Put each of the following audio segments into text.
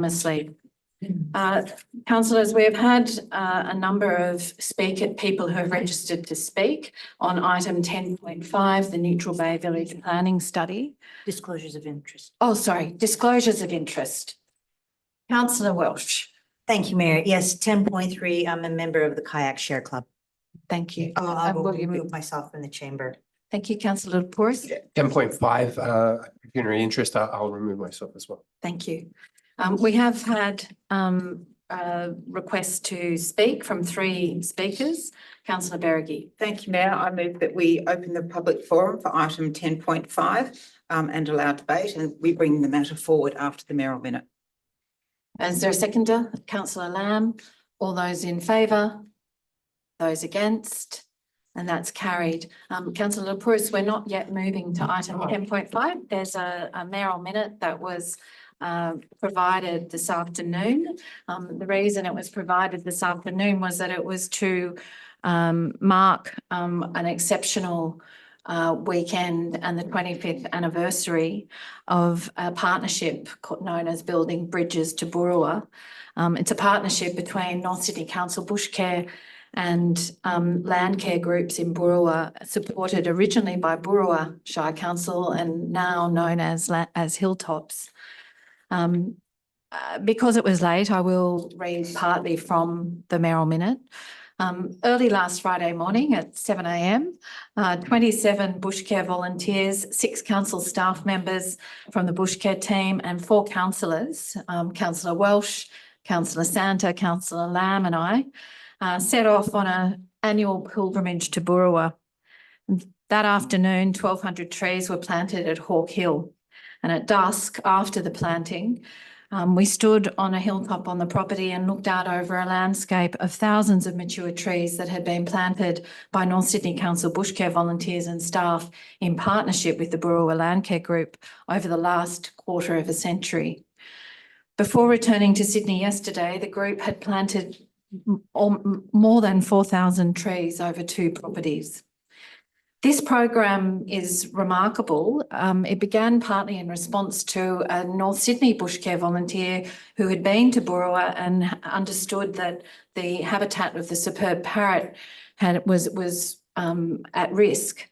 unanimously. Councillors, we have had a number of people who have registered to speak on item 10.5, the Neutral Bay Village Planning Study. Disclosures of interest. Oh, sorry, disclosures of interest. Councillor Welsh. Thank you, Mayor. Yes, 10.3, I'm a member of the Kayak Share Club. Thank you. I will Will you remove myself from the chamber. Thank you, Councillor Porus. 10.5, pecuniary interest, I'll remove myself as well. Thank you. We have had requests to speak from 3 speakers. Councillor Berrigie. Thank you, Mayor. I move that we open the public forum for item 10.5 and allow debate, and we bring the matter forward after the mayoral minute. Is there a seconder? Councillor Lamb. All those in favour? Those against? And that's carried. Councillor Porus, we're not yet moving to item 10.5. There's a mayoral minute that was provided this afternoon. The reason it was provided this afternoon was that it was to mark an exceptional weekend and the 25th anniversary of a partnership known as Building Bridges to Boorowa. It's a partnership between North Sydney Council Bushcare and Landcare groups in Boorowa, supported originally by Boorowa Shire Council and now known as Hilltops. Because it was late, I will read partly from the mayoral minute. Early last Friday morning at 7 a.m, 27 Bushcare volunteers, 6 council staff members from the Bushcare team and 4 councillors, Councillor Welsh, Councillor Santa, Councillor Lamb and I, set off on an annual pilgrimage to Boorowa. That afternoon, 1,200 trees were planted at Hawk Hill. And at dusk, after the planting, we stood on a hilltop on the property and looked out over a landscape of thousands of mature trees that had been planted by North Sydney Council Bushcare volunteers and staff in partnership with the Boorowa Landcare Group over the last quarter of a century. Before returning to Sydney yesterday, the group had planted more than 4,000 trees over 2 properties. This program is remarkable. It began partly in response to a North Sydney Bushcare volunteer who had been to Boorowa and understood that the habitat of the superb parrot was at risk.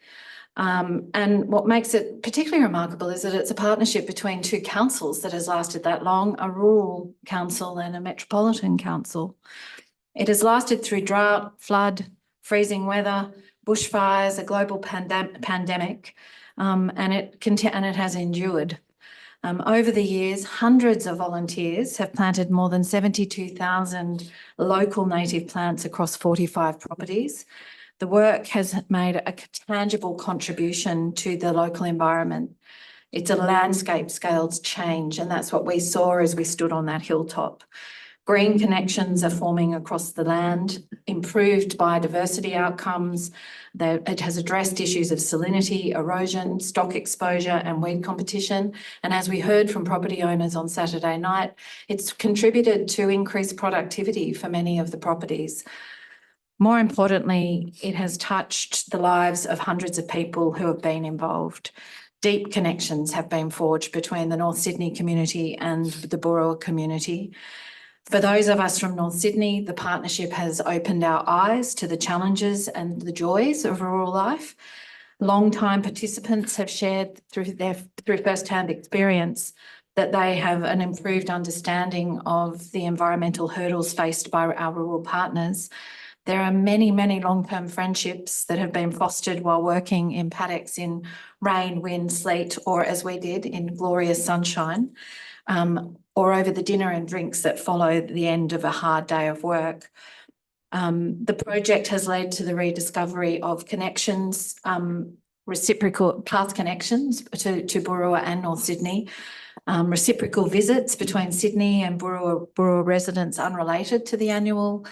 And what makes it particularly remarkable is that it's a partnership between 2 councils that has lasted that long, a rural council and a metropolitan council. It has lasted through drought, flood, freezing weather, bushfires, a global pandemic, and it has endured. Over the years, hundreds of volunteers have planted more than 72,000 local native plants across 45 properties. The work has made a tangible contribution to the local environment. It's a landscape scaled change, and that's what we saw as we stood on that hilltop. Green connections are forming across the land, improved biodiversity outcomes. It has addressed issues of salinity, erosion, stock exposure and weed competition. And as we heard from property owners on Saturday night, it's contributed to increased productivity for many of the properties. More importantly, it has touched the lives of hundreds of people who have been involved. Deep connections have been forged between the North Sydney community and the Boorowa community. For those of us from North Sydney, the partnership has opened our eyes to the challenges and the joys of rural life. Long-time participants have shared through first-hand experience that they have an improved understanding of the environmental hurdles faced by our rural partners. There are many, many long-term friendships that have been fostered while working in paddocks in rain, wind, sleet, or as we did in glorious sunshine. Or over the dinner and drinks that follow the end of a hard day of work. The project has led to the rediscovery of connections, reciprocal path connections to Boorowa and North Sydney, reciprocal visits between Sydney and Boorowa residents unrelated to the annual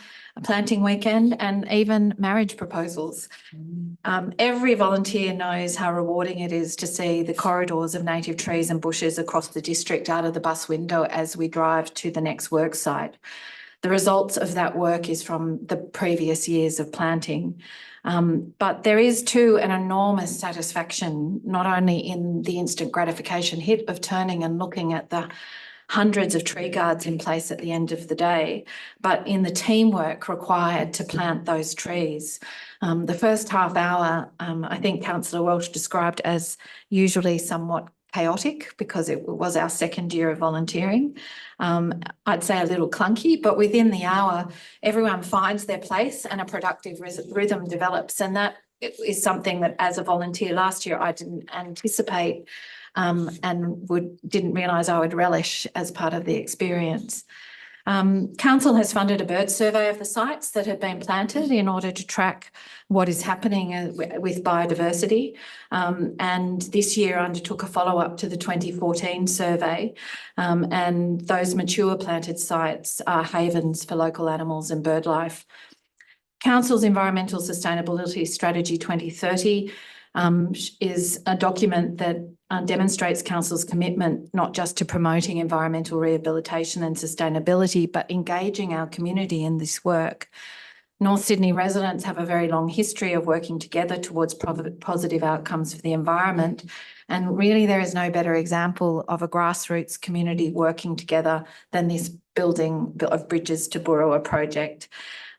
planting weekend, and even marriage proposals. Every volunteer knows how rewarding it is to see the corridors of native trees and bushes across the district out of the bus window as we drive to the next work site. The results of that work is from the previous years of planting. But there is too an enormous satisfaction, not only in the instant gratification hit of turning and looking at the hundreds of tree guards in place at the end of the day, but in the teamwork required to plant those trees. The first half hour, I think Councillor Welch described as usually somewhat chaotic because it was our second year of volunteering. I'd say a little clunky, but within the hour, everyone finds their place and a productive rhythm develops. And that is something that as a volunteer last year, I didn't anticipate and didn't realise I would relish as part of the experience. Council has funded a bird survey of the sites that have been planted in order to track what is happening with biodiversity. And this year undertook a follow-up to the 2014 survey. And those mature planted sites are havens for local animals and bird life. Council's Environmental Sustainability Strategy 2030 is a document that demonstrates Council's commitment not just to promoting environmental rehabilitation and sustainability, but engaging our community in this work. North Sydney residents have a very long history of working together towards positive outcomes for the environment. And really, there is no better example of a grassroots community working together than this building of Bridges to Boorowa project.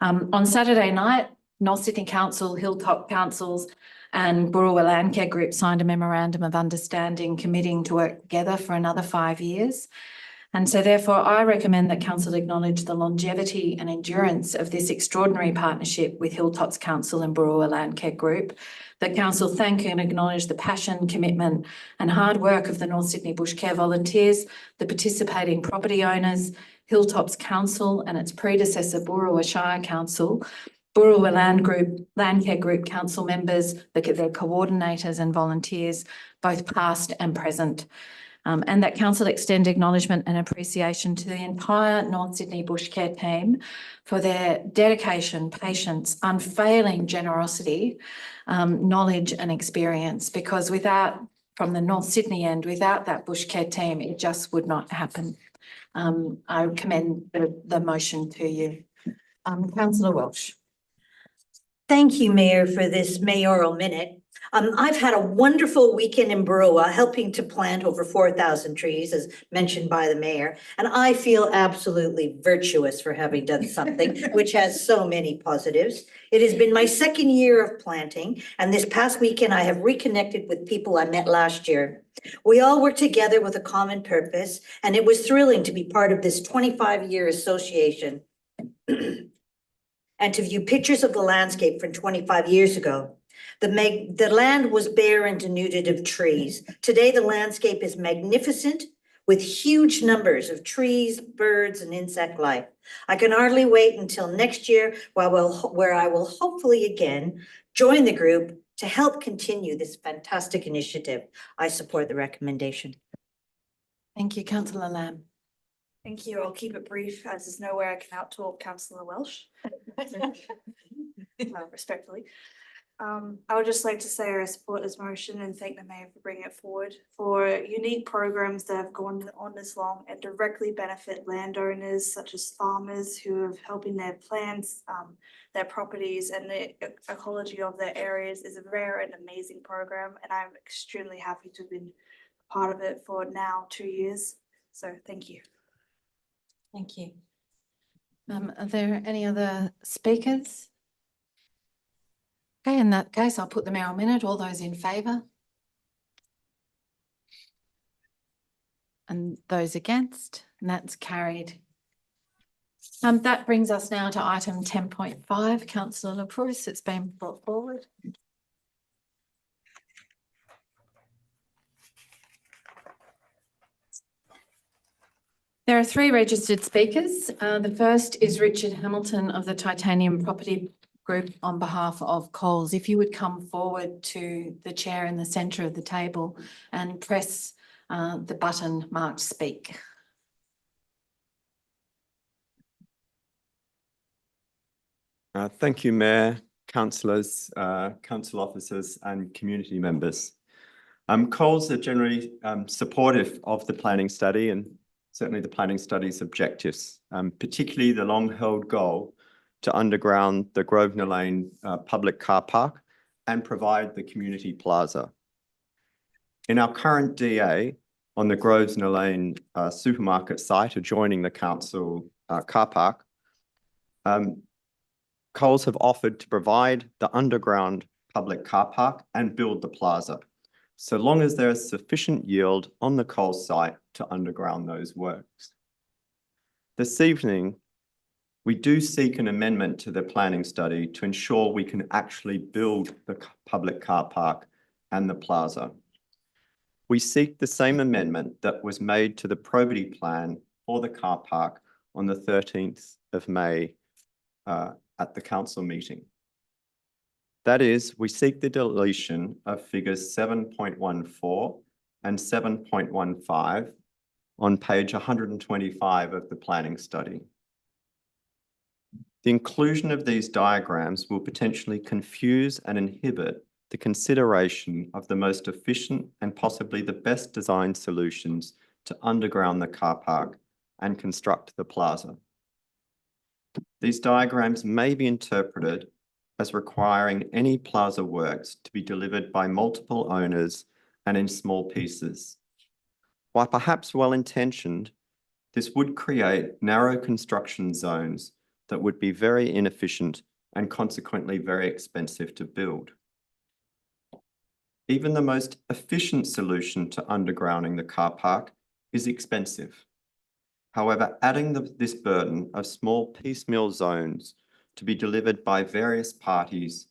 On Saturday night, North Sydney Council, Hilltop Councils and Boorowa Landcare Group signed a memorandum of understanding committing to work together for another 5 years. And so therefore I recommend that Council acknowledge the longevity and endurance of this extraordinary partnership with Hilltops Council and Boorowa Landcare Group. That Council thank and acknowledge the passion, commitment and hard work of the North Sydney Bush Care volunteers, the participating property owners, Hilltops Council and its predecessor Boorowa Shire Council, Boorowa Landcare Group Council members, their coordinators and volunteers, both past and present. And that Council extend acknowledgement and appreciation to the entire North Sydney Bush Care team for their dedication, patience, unfailing generosity, knowledge and experience, because from the North Sydney end, without that Bush Care team, it just would not happen. I commend the motion to you. Councillor Welch. Thank you, Mayor, for this mayoral minute. I've had a wonderful weekend in Boorowa, helping to plant over 4,000 trees, as mentioned by the mayor. And I feel absolutely virtuous for having done something which has so many positives. It has been my second year of planting, and this past weekend I have reconnected with people I met last year. We all work together with a common purpose, and it was thrilling to be part of this 25-year association and to view pictures of the landscape from 25 years ago. The land was bare and denuded of trees. Today, the landscape is magnificent with huge numbers of trees, birds, and insect life. I can hardly wait until next year where I will hopefully again join the group to help continue this fantastic initiative. I support the recommendation. Thank you, Councillor Lamb. Thank you. I'll keep it brief as there's no way I can outtalk Councillor Welsh. Respectfully. I would just like to say I support this motion and thank the Mayor for bringing it forward for unique programs that have gone on this long and directly benefit landowners such as farmers who are helping their plants, their properties and the ecology of their areas is a rare and amazing program, and I'm extremely happy to have been part of it for now 2 years. So thank you. Thank you. Are there any other speakers? Okay, in that case, I'll put the mayoral minute. All those in favour? And those against? And that's carried. That brings us now to item 10.5. Councillor LaProuse, it's been brought forward. There are 3 registered speakers. The first is Richard Hamilton of the Titanium Property Group on behalf of Coles. If you would come forward to the chair in the centre of the table and press the button marked speak. Thank you, Mayor, councillors, council officers and community members. Coles are generally supportive of the planning study and certainly the planning study's objectives, particularly the long-held goal to underground the Grosvenor Lane public car park and provide the community plaza. In our current DA, on the Grosvenor Lane supermarket site adjoining the council car park, Coles have offered to provide the underground public car park and build the plaza, so long as there is sufficient yield on the Coles site to underground those works. This evening, we do seek an amendment to the planning study to ensure we can actually build the public car park and the plaza. We seek the same amendment that was made to the probity plan for the car park on the 13th of May at the council meeting. That is, we seek the deletion of figures 7.14 and 7.15 on page 125 of the planning study. The inclusion of these diagrams will potentially confuse and inhibit the consideration of the most efficient and possibly the best designed solutions to underground the car park and construct the plaza. These diagrams may be interpreted as requiring any plaza works to be delivered by multiple owners and in small pieces. While perhaps well-intentioned, this would create narrow construction zones that would be very inefficient and consequently very expensive to build. Even the most efficient solution to undergrounding the car park is expensive. However, adding this burden of small piecemeal zones to be delivered by various parties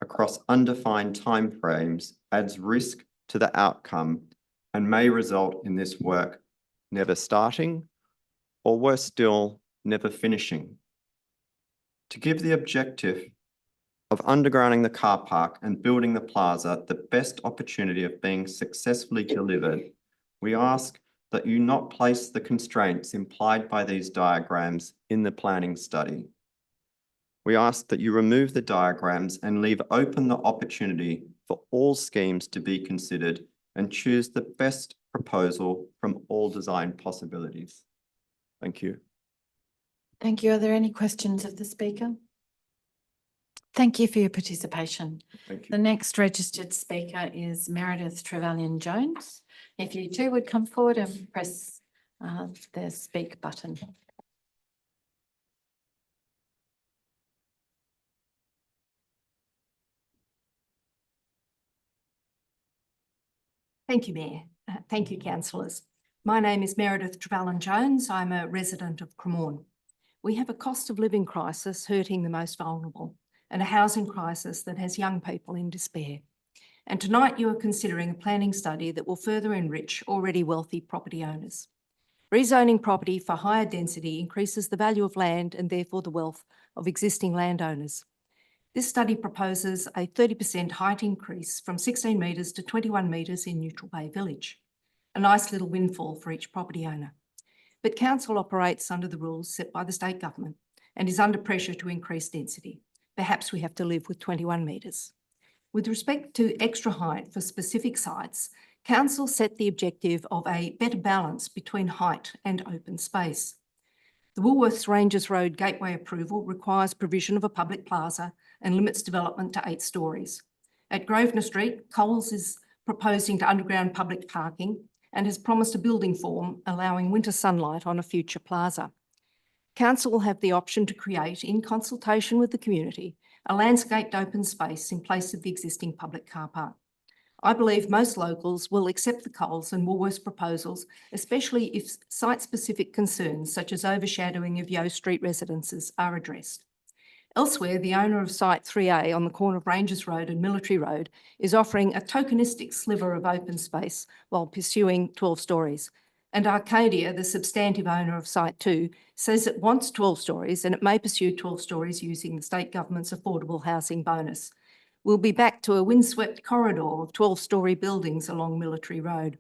across undefined timeframes adds risk to the outcome and may result in this work never starting, or worse still, never finishing. To give the objective of undergrounding the car park and building the plaza the best opportunity of being successfully delivered, we ask that you not place the constraints implied by these diagrams in the planning study. We ask that you remove the diagrams and leave open the opportunity for all schemes to be considered and choose the best proposal from all design possibilities. Thank you. Thank you. Are there any questions of the speaker? Thank you for your participation. Thank you. The next registered speaker is Meredith Trevelyan-Jones. If you two would come forward and press the speak button. Thank you, Mayor. Thank you, councillors. My name is Meredith Trevelyan-Jones. I'm a resident of Cremorne. We have a cost of living crisis hurting the most vulnerable and a housing crisis that has young people in despair. And tonight you are considering a planning study that will further enrich already wealthy property owners. Rezoning property for higher density increases the value of land and therefore the wealth of existing landowners. This study proposes a 30% height increase from 16 metres to 21 metres in Neutral Bay Village. A nice little windfall for each property owner. But council operates under the rules set by the state government and is under pressure to increase density. Perhaps we have to live with 21 metres. With respect to extra height for specific sites, council set the objective of a better balance between height and open space. The Woolworths Rangers Road Gateway approval requires provision of a public plaza and limits development to 8 stories. At Grosvenor Street, Coles is proposing to underground public parking and has promised a building form allowing winter sunlight on a future plaza. Council will have the option to create, in consultation with the community, a landscaped open space in place of the existing public car park. I believe most locals will accept the Coles and Woolworths proposals, especially if site-specific concerns such as overshadowing of Yeo Street residences are addressed. Elsewhere, the owner of Site 3A on the corner of Rangers Road and Military Road is offering a tokenistic sliver of open space while pursuing 12 stories. And Arcadia, the substantive owner of Site 2, says it wants 12 stories and it may pursue 12 stories using the state government's affordable housing bonus. We'll be back to a windswept corridor of 12-storey buildings along Military Road.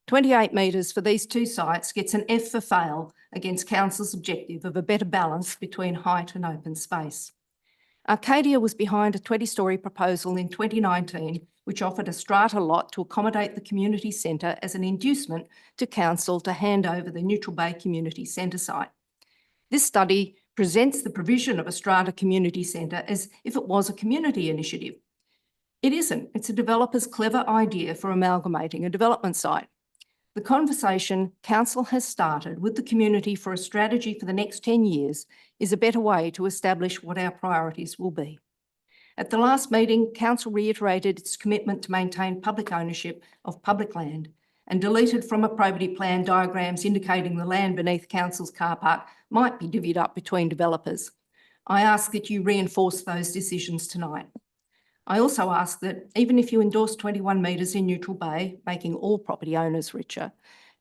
28 metres for these 2 sites gets an F for fail against council's objective of a better balance between height and open space. Arcadia was behind a 20-storey proposal in 2019, which offered a strata lot to accommodate the community centre as an inducement to council to hand over the Neutral Bay Community Centre site. This study presents the provision of a strata community centre as if it was a community initiative. It isn't. It's a developer's clever idea for amalgamating a development site. The conversation Council has started with the community for a strategy for the next 10 years is a better way to establish what our priorities will be. At the last meeting, Council reiterated its commitment to maintain public ownership of public land and deleted from a probity plan diagrams indicating the land beneath Council's car park might be divvied up between developers. I ask that you reinforce those decisions tonight. I also ask that even if you endorse 21 metres in Neutral Bay, making all property owners richer,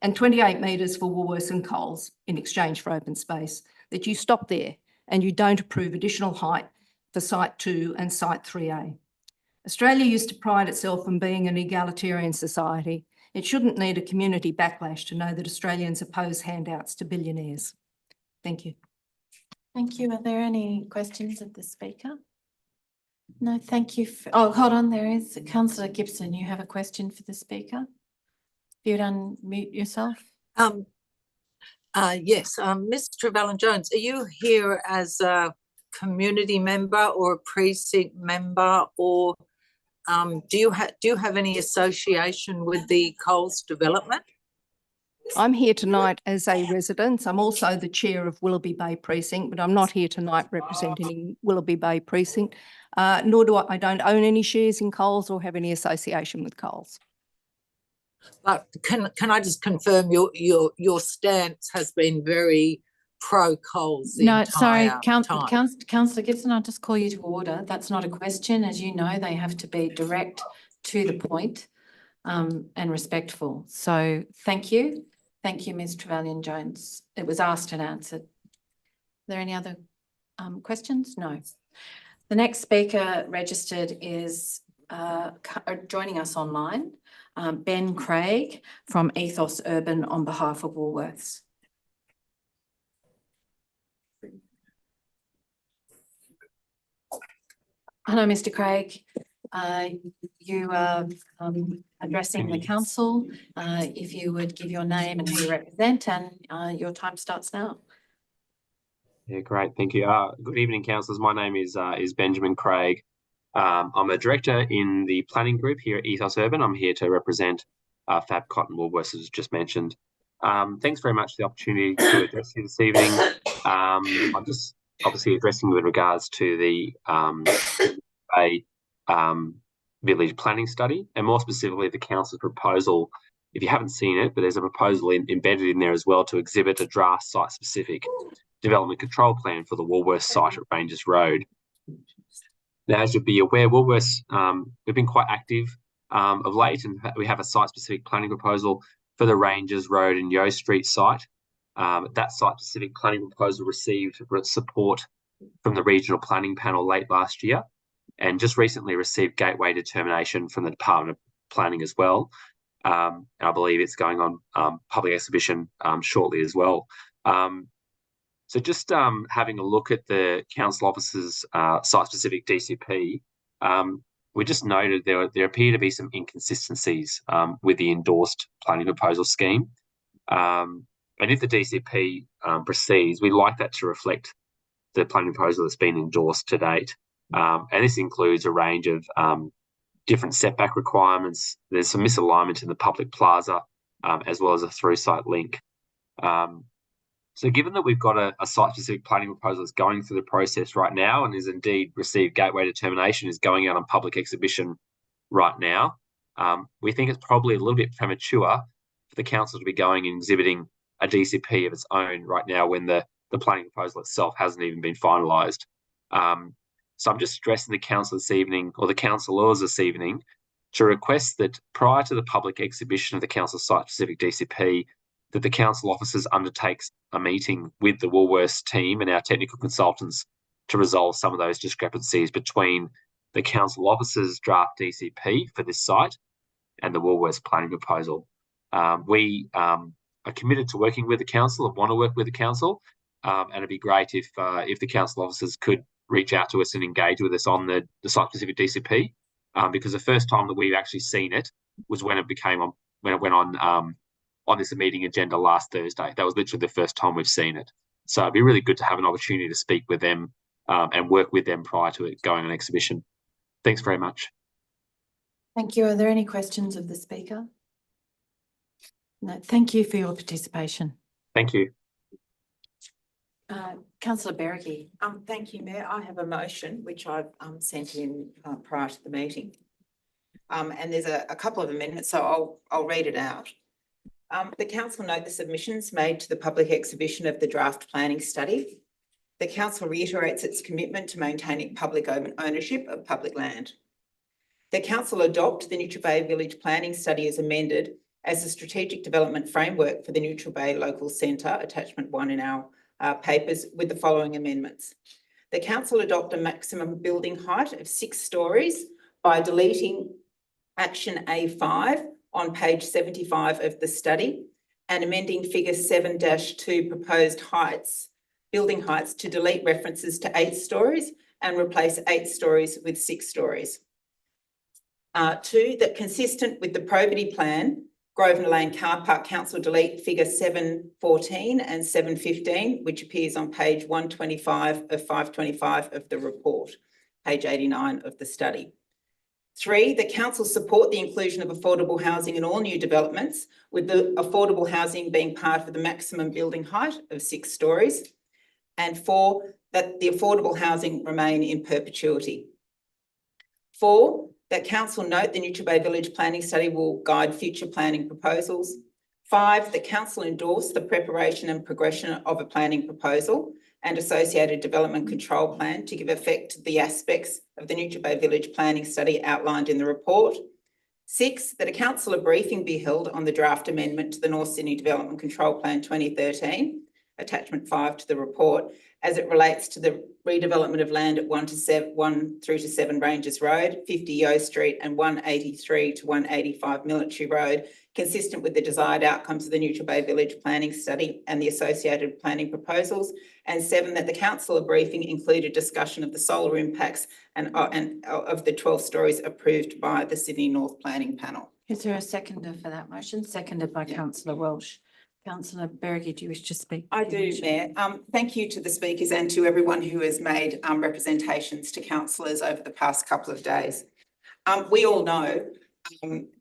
and 28 metres for Woolworths and Coles in exchange for open space, that you stop there and you don't approve additional height for Site 2 and Site 3A. Australia used to pride itself on being an egalitarian society. It shouldn't need a community backlash to know that Australians oppose handouts to billionaires. Thank you. Thank you. Are there any questions of the speaker? No, thank you. Oh, hold on. There is Councillor Gibson. You have a question for the speaker? If you'd unmute yourself. Yes, Ms. Trevelyan-Jones, are you here as a community member or a precinct member, or do you have any association with the Coles development? I'm here tonight as a resident. I'm also the chair of Willoughby Bay Precinct, but I'm not here tonight representing Willoughby Bay Precinct, nor do I don't own any shares in Coles or have any association with Coles. But can I just confirm your stance has been very pro Coles the No, sorry, entire time? Councillor Gibson, I'll just call you to order. That's not a question. As you know, they have to be direct, to the point, and respectful. So thank you. Thank you, Ms. Trevelyan-Jones. It was asked and answered. Are there any other questions? No. The next speaker registered is joining us online, Ben Craig from Ethos Urban on behalf of Woolworths. Hello, Mr. Craig. You are addressing the council. If you would give your name and who you represent, and your time starts now. Yeah, great. Thank you. Good evening, councillors. My name is Benjamin Craig. I'm a director in the planning group here at Ethos Urban. I'm here to represent Fab Cotton Woolworths, as just mentioned. Thanks very much for the opportunity to address you this evening. I'm just obviously addressing with regards to the village planning study, and more specifically the council's proposal. If you haven't seen it, but there's a proposal embedded in there as well to exhibit a draft site-specific development control plan for the Woolworths site at Ranges Road. Now, as you'll be aware, Woolworths, we've been quite active of late, and we have a site-specific planning proposal for the Ranges Road and Yeo Street site. That site-specific planning proposal received support from the Regional Planning Panel late last year, and just recently received gateway determination from the Department of Planning as well. And I believe it's going on public exhibition shortly as well. So just having a look at the council officers' site-specific DCP, we just noted there appear to be some inconsistencies with the endorsed planning proposal scheme. And if the DCP proceeds, we'd like that to reflect the planning proposal that's been endorsed to date. And this includes a range of different setback requirements. There's some misalignment in the public plaza, as well as a through-site link. So given that we've got a site-specific planning proposal that's going through the process right now and is indeed received gateway determination, is going out on public exhibition right now, we think it's probably a little bit premature for the council to be going and exhibiting a DCP of its own right now when the planning proposal itself hasn't even been finalised. So I'm just stressing the council this evening, or the councillors this evening, to request that prior to the public exhibition of the council site-specific DCP, that the council officers undertakes a meeting with the Woolworths team and our technical consultants to resolve some of those discrepancies between the council officers' draft DCP for this site and the Woolworths planning proposal. We are committed to working with the council and want to work with the council, and it'd be great if the council officers could reach out to us and engage with us on the site-specific DCP, because the first time that we've actually seen it was when it went on this meeting agenda last Thursday. That was literally the first time we've seen it. So it'd be really good to have an opportunity to speak with them and work with them prior to it going on exhibition. Thanks very much. Thank you. Are there any questions of the speaker? No, thank you for your participation. Thank you. Councillor Berricky. Thank you, Mayor. I have a motion which I've sent in prior to the meeting. And there's a couple of amendments, so I'll read it out. The council note the submissions made to the public exhibition of the draft planning study. The council reiterates its commitment to maintaining public ownership of public land. The council adopt the Neutral Bay Village Planning Study as amended as the strategic development framework for the Neutral Bay Local Centre, attachment 1 in our papers, with the following amendments. The council adopt a maximum building height of 6 stories by deleting action A5 on page 75 of the study and amending figure 7-2 proposed heights, building heights, to delete references to 8 stories and replace 8 stories with 6 stories. 2, that consistent with the probity plan, Grosvenor Lane Car Park Council delete figure 714 and 715, which appears on page 125 of 525 of the report, page 89 of the study. 3, the council support the inclusion of affordable housing in all new developments, with the affordable housing being part of the maximum building height of 6 stories. And 4, that the affordable housing remain in perpetuity. 4, that council note the Neutral Bay Village Planning Study will guide future planning proposals. 5, the council endorse the preparation and progression of a planning proposal and associated development control plan to give effect to the aspects of the Neutral Bay Village Planning Study outlined in the report. 6, that a councillor briefing be held on the draft amendment to the North Sydney Development Control Plan 2013, attachment 5 to the report, as it relates to the redevelopment of land at 1 through to 7 Ranges Road, 50 Yeo Street and 183 to 185 Military Road, consistent with the desired outcomes of the Neutral Bay Village Planning Study and the associated planning proposals. And 7, that the councillor briefing include a discussion of the solar impacts and of the 12 stories approved by the Sydney North Planning Panel. Is there a seconder for that motion? Seconded by Councillor Welsh. Councillor Berricky, do you wish to speak? I do, Mayor. Thank you to the speakers and to everyone who has made representations to councillors over the past couple of days. We all know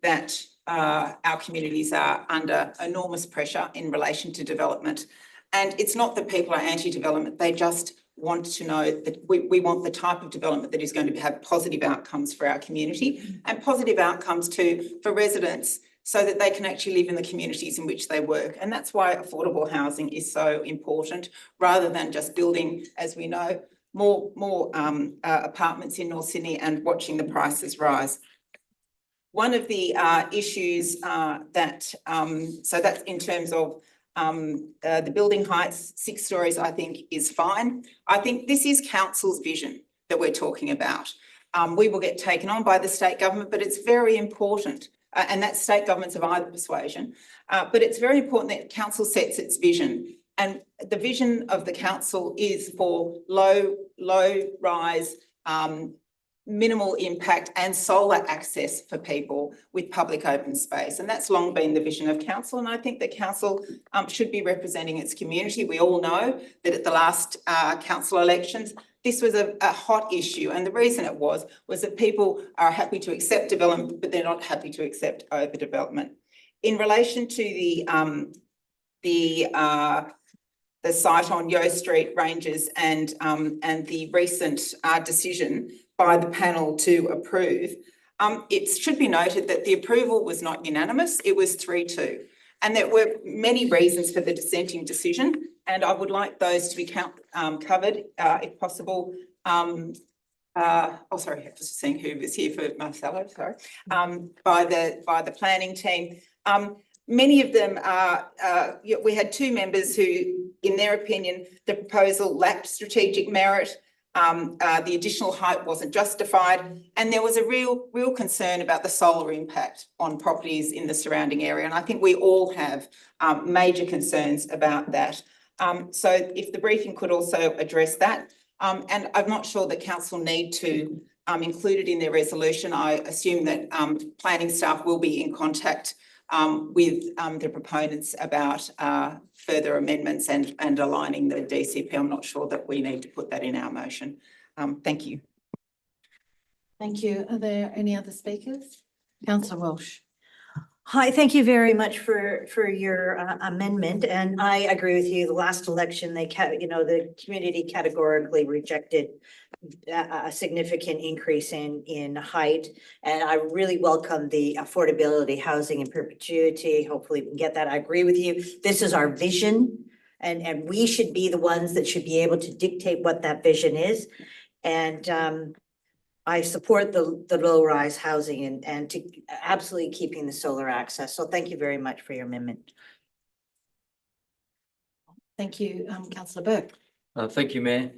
that our communities are under enormous pressure in relation to development. And it's not that people are anti-development, they just want to know that we want the type of development that is going to have positive outcomes for our community and positive outcomes too for residents, so that they can actually live in the communities in which they work. And that's why affordable housing is so important, rather than just building, as we know, more apartments in North Sydney and watching the prices rise. One of the issues so that's in terms of the building heights, 6 stories, I think is fine. I think this is council's vision that we're talking about. We will get taken on by the state government, but it's very important. And that state governments of either persuasion. But it's very important that council sets its vision. And the vision of the council is for low rise, minimal impact and solar access for people with public open space. And that's long been the vision of council. And I think that council should be representing its community. We all know that at the last council elections, this was a hot issue, and the reason it was that people are happy to accept development, but they're not happy to accept overdevelopment. In relation to the site on Yeo Street Ranges and the recent decision by the panel to approve, it should be noted that the approval was not unanimous; it was 3-2, and there were many reasons for the dissenting decision. And I would like those to be covered, if possible. Sorry, I was just seeing who was here for Marcelo, sorry, by the planning team. Many of them are, we had 2 members who, in their opinion, the proposal lacked strategic merit. The additional height wasn't justified, and there was a real concern about the solar impact on properties in the surrounding area. And I think we all have major concerns about that. So if the briefing could also address that, and I'm not sure that council need to include it in their resolution. I assume that planning staff will be in contact with the proponents about further amendments and aligning the DCP. I'm not sure that we need to put that in our motion. Thank you. Thank you. Are there any other speakers? Councillor Welsh. Hi, thank you very much for your amendment, and I agree with you. The last election, the community categorically rejected a significant increase in height. And I really welcome the affordability housing in perpetuity. Hopefully we can get that. I agree with you. This is our vision, and we should be the ones that should be able to dictate what that vision is. And I support the low-rise housing and to absolutely keeping the solar access. So thank you very much for your amendment. Thank you, councillor Burke. Thank you, Mayor.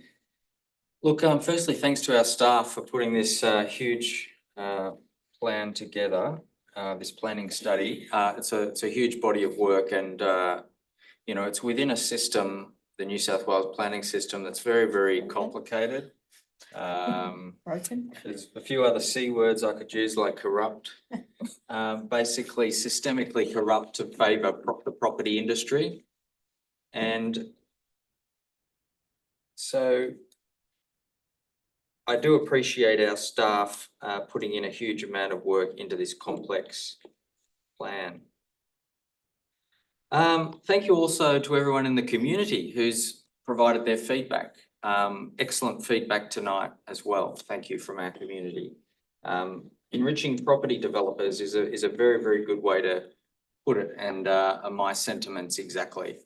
Look, firstly, thanks to our staff for putting this huge plan together, this planning study. It's a huge body of work, and you know, it's within a system, the New South Wales planning system, that's very, very complicated. Broken. There's a few other C words I could use, like corrupt. Basically systemically corrupt to favour the property industry. And so I do appreciate our staff putting in a huge amount of work into this complex plan. Thank you also to everyone in the community who's provided their feedback. Excellent feedback tonight as well. Thank you from our community. Enriching property developers is a very, very good way to put it, and my sentiments exactly.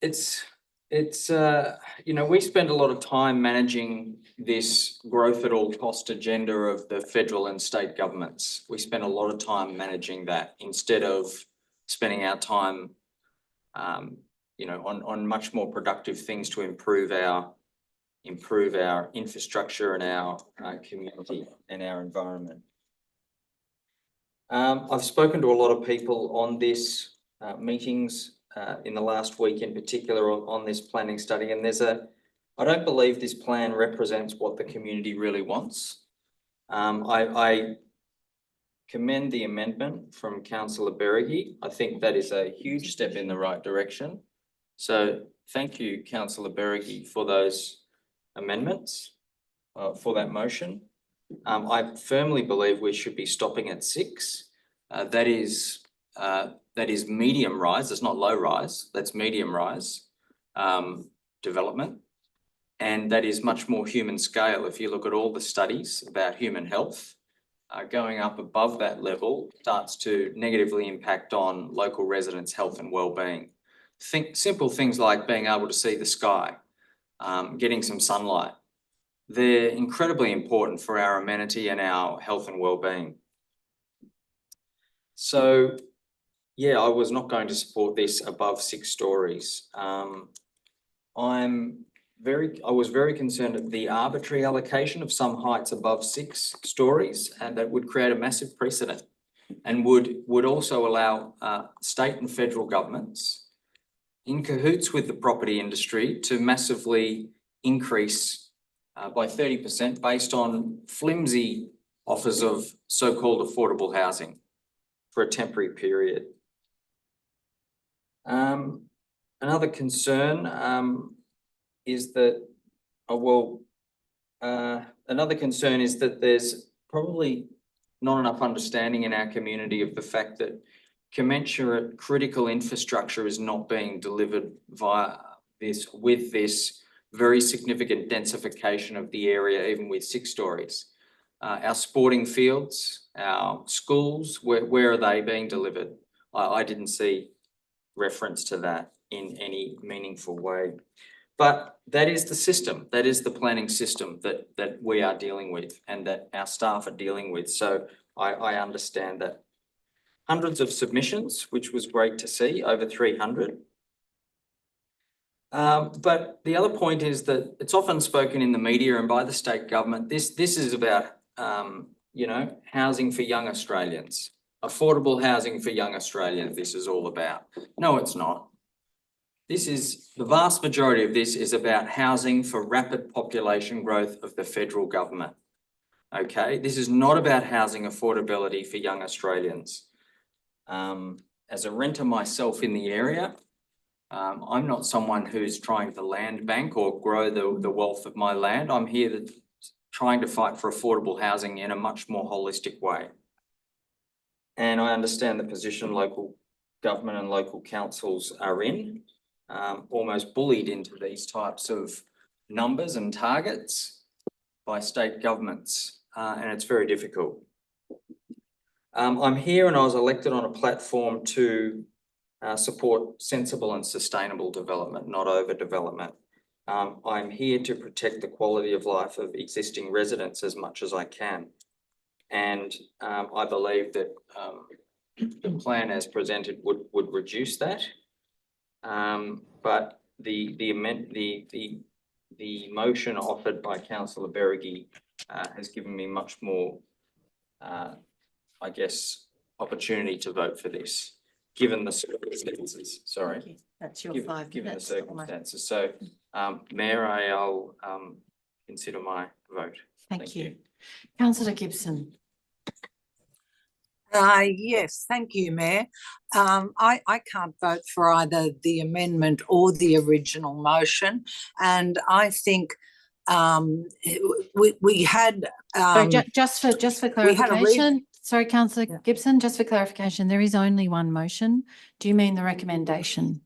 It's you know, we spend a lot of time managing this growth at all cost agenda of the federal and state governments. We spend a lot of time managing that instead of spending our time you know, on much more productive things to improve our infrastructure and our community and our environment. I've spoken to a lot of people on this meetings in the last week, in particular on this planning study, and I don't believe this plan represents what the community really wants. I commend the amendment from Councillor Beregi. I think that is a huge step in the right direction. So thank you, Councillor Beregi, for those amendments, for that motion. I firmly believe we should be stopping at 6. That is medium rise. It's not low rise. That's medium rise development, and that is much more human scale. If you look at all the studies about human health, going up above that level starts to negatively impact on local residents' health and well-being. Think simple things like being able to see the sky, getting some sunlight. They're incredibly important for our amenity and our health and well-being. So, yeah, I was not going to support this above 6 stories. I was very concerned at the arbitrary allocation of some heights above 6 stories, and that would create a massive precedent and would also allow state and federal governments in cahoots with the property industry to massively increase by 30% based on flimsy offers of so-called affordable housing for a temporary period. Another concern is that, another concern is that there's probably not enough understanding in our community of the fact that commensurate critical infrastructure is not being delivered with this very significant densification of the area, even with 6 stories. Our sporting fields, our schools, where are they being delivered? I didn't see reference to that in any meaningful way. But that is the system, that is the planning system that we are dealing with and that our staff are dealing with. So I understand that. Hundreds of submissions, which was great to see, over 300. But the other point is that it's often spoken in the media and by the state government, this is about, you know, housing for young Australians, affordable housing for young Australians, this is all about. No, it's not. The vast majority of this is about housing for rapid population growth of the federal government. Okay, this is not about housing affordability for young Australians. As a renter myself in the area, I'm not someone who's trying to land bank or grow the wealth of my land. I'm here to trying to fight for affordable housing in a much more holistic way. And I understand the position local government and local councils are in, almost bullied into these types of numbers and targets by state governments, and it's very difficult. I'm here and I was elected on a platform to support sensible and sustainable development, not overdevelopment. I'm here to protect the quality of life of existing residents as much as I can. And I believe that the plan as presented would reduce that. But the motion offered by Councillor Beregi has given me much more, I guess, opportunity to vote for this, given the circumstances. Sorry. That's your Given 5 the minutes. circumstances. So, Mayor, I'll consider my vote. Thank you. Councillor Gibson. Yes, thank you, Mayor. I can't vote for either the amendment or the original motion, and I think we had Just for clarification, sorry, Councillor Gibson, just for clarification, there is only one motion. Do you mean the recommendation?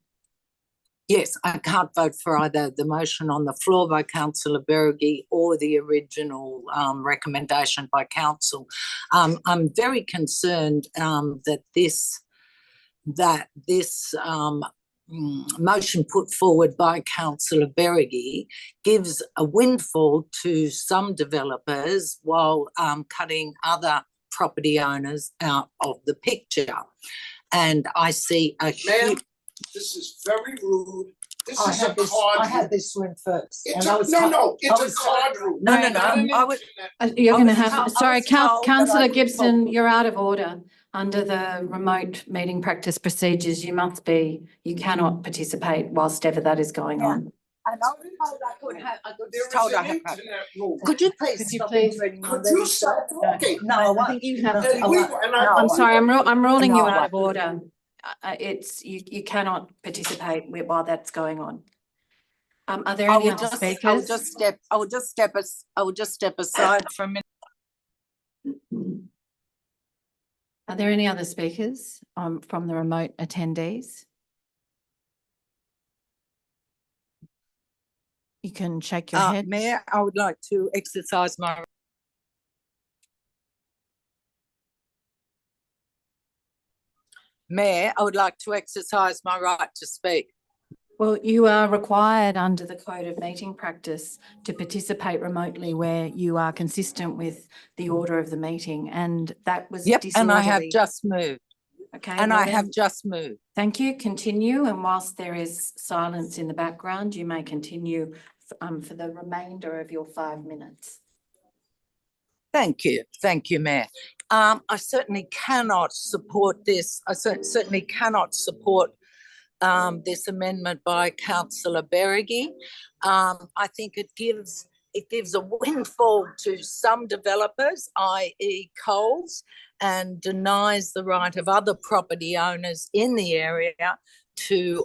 Yes, I can't vote for either the motion on the floor by Councillor Beregi or the original recommendation by council. I'm very concerned that this motion put forward by Councillor Beregi gives a windfall to some developers while cutting other property owners out of the picture. And I see a huge... This is very rude. This I is a had this, card I room. had this room first. It's and a, I was no, told- no, I it's was a card room. No, Not an I was, internet. You're I going to was have, told- I sorry, was told that Councillor I could Gibson, you're out of order. Under the remote meeting practice procedures, you cannot participate whilst ever that is going on. And I was told I could have, There is told I an have. internet room. Could you please Could you stop please- interrupting my Could you meeting, stop sir? talking? No, I won't. think you have No, to- I And we- won't. and No, I- I I'm won't. sorry, I'm ruling No, you I out won't. of order. You cannot participate while that's going on. Are there any other speakers? I will just step aside for a minute. Are there any other speakers from the remote attendees? You can shake your head. Mayor, I would like to exercise my Mayor, I would like to exercise my right to speak. Well, you are required under the Code of Meeting Practice to participate remotely where you are consistent with the order of the meeting, and that was Yep, and I have disorderly. just moved. Okay, And well I have then, just moved. thank you. Continue, and whilst there is silence in the background, you may continue for the remainder of your 5 minutes. Thank you, Mayor. I certainly cannot support this. I certainly cannot support this amendment by Councillor Beregi. I think it gives a windfall to some developers, i.e. Coles, and denies the right of other property owners in the area to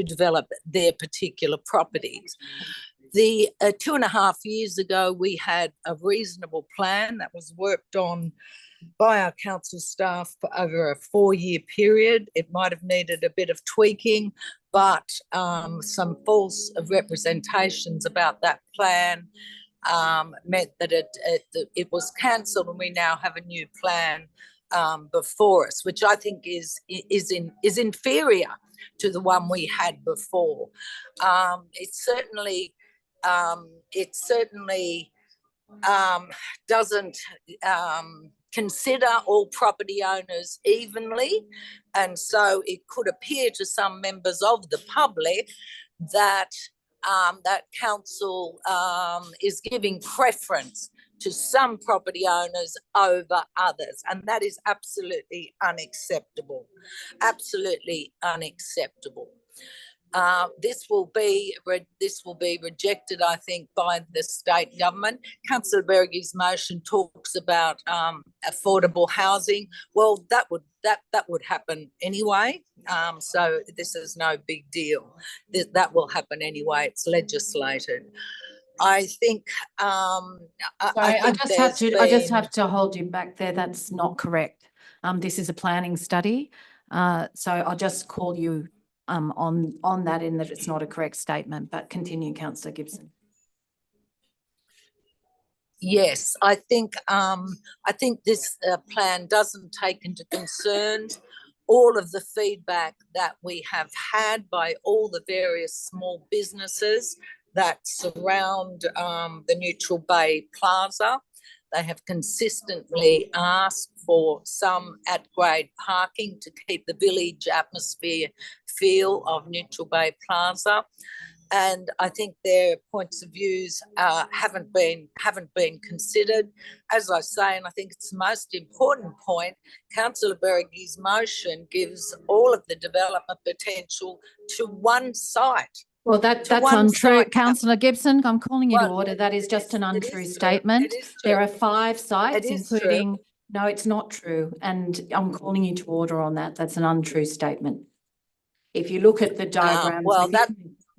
develop their particular properties. 2.5 years ago, we had a reasonable plan that was worked on by our council staff for over a 4-year period. It might have needed a bit of tweaking, but some false representations about that plan meant that it was cancelled, and we now have a new plan before us, which I think is inferior to the one we had before. It certainly doesn't consider all property owners evenly, and so it could appear to some members of the public that that council is giving preference to some property owners over others, and that is absolutely unacceptable. Absolutely unacceptable. This will be rejected, I think, by the state government. Councillor Beregi's motion talks about affordable housing. Well, that would happen anyway. So this is no big deal. That will happen anyway. It's legislated. I think, Sorry, I just have to hold you back there. That's not correct. This is a planning study. So I'll just call you on that in that it's not a correct statement, but continue, Councillor Gibson. Yes, I think this plan doesn't take into concern all of the feedback that we have had by all the various small businesses that surround the Neutral Bay Plaza. They have consistently asked for some at-grade parking to keep the village atmosphere feel of Neutral Bay Plaza. And I think their points of views haven't been considered. As I say, and I think it's the most important point, Councillor Bergie's motion gives all of the development potential to one site. Well, that's untrue. Councillor Gibson, I'm calling you to order. That is just an untrue statement. There are 5 sites, including, no, it's not true. And I'm calling you to order on that. That's an untrue statement. If you look at the diagrams,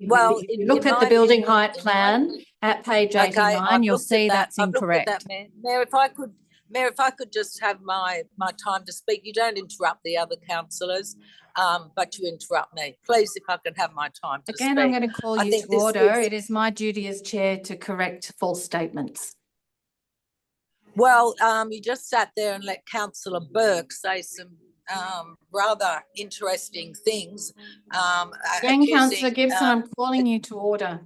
if you look at the building height plan at page 89, you'll see that's incorrect. Mayor, if I could just have my time to speak. You don't interrupt the other councillors, but you interrupt me. Please, if I could have my time to speak. Again, I'm going to call you to order. It is my duty as chair to correct false statements. Well, you just sat there and let Councillor Burke say some rather interesting things. Again, Councillor Gibson, I'm calling you to order.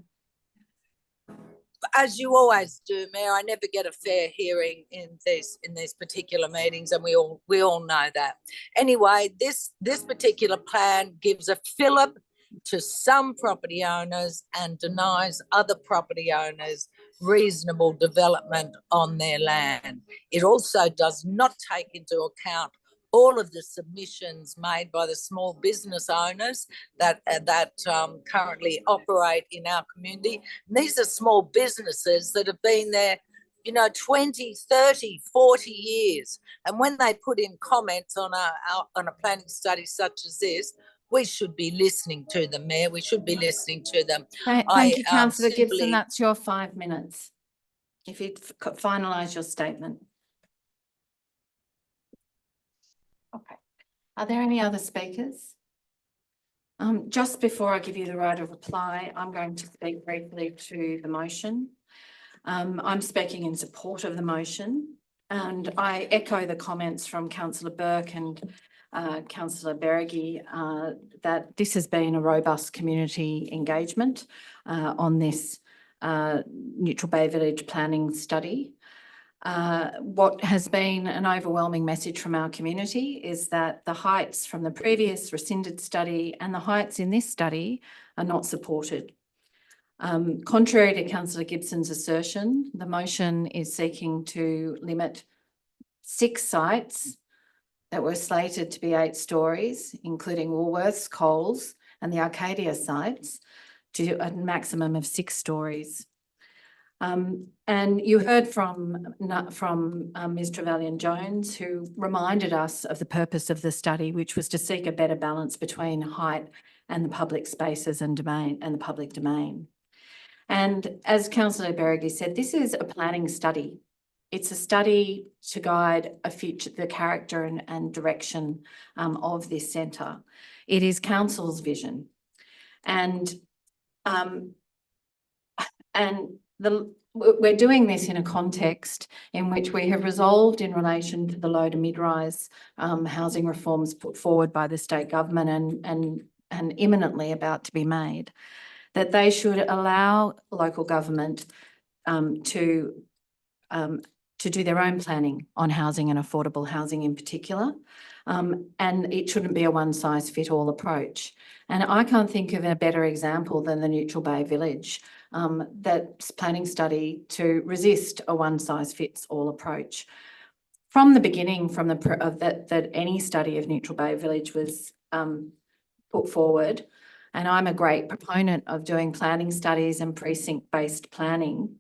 As you always do, Mayor, I never get a fair hearing in these particular meetings, and we all know that. Anyway, this particular plan gives a fillip to some property owners and denies other property owners reasonable development on their land. It also does not take into account all of the submissions made by the small business owners that currently operate in our community. And these are small businesses that have been there, 20, 30, 40 years. And when they put in comments on a planning study such as this, we should be listening to them, Mayor. We should be listening to them. Thank you, Councillor Gibson. That's your 5 minutes. If you finalise your statement. Okay. Are there any other speakers? Just before I give you the right of reply, I'm going to speak briefly to the motion. I'm speaking in support of the motion, and I echo the comments from Councillor Burke and Councillor Bergie that this has been a robust community engagement on this Neutral Bay Village planning study. What has been an overwhelming message from our community is that the heights from the previous rescinded study and the heights in this study are not supported. Contrary to Councillor Gibson's assertion, the motion is seeking to limit 6 sites that were slated to be 8 stories, including Woolworths, Coles and the Arcadia sites, to a maximum of 6 stories. And you heard from Ms. Trevelyan-Jones, who reminded us of the purpose of the study, which was to seek a better balance between height and the public spaces and the public domain. And as Councillor Bergie said, this is a planning study. It's a study to guide the character and direction of this centre. It is council's vision, we're doing this in a context in which we have resolved in relation to the low to mid-rise housing reforms put forward by the state government and imminently about to be made, that they should allow local government to do their own planning on housing and affordable housing in particular. And it shouldn't be a one-size-fits-all approach. And I can't think of a better example than the Neutral Bay Village, that planning study to resist a one-size-fits-all approach. From the beginning, that any study of Neutral Bay Village was put forward, and I'm a great proponent of doing planning studies and precinct-based planning,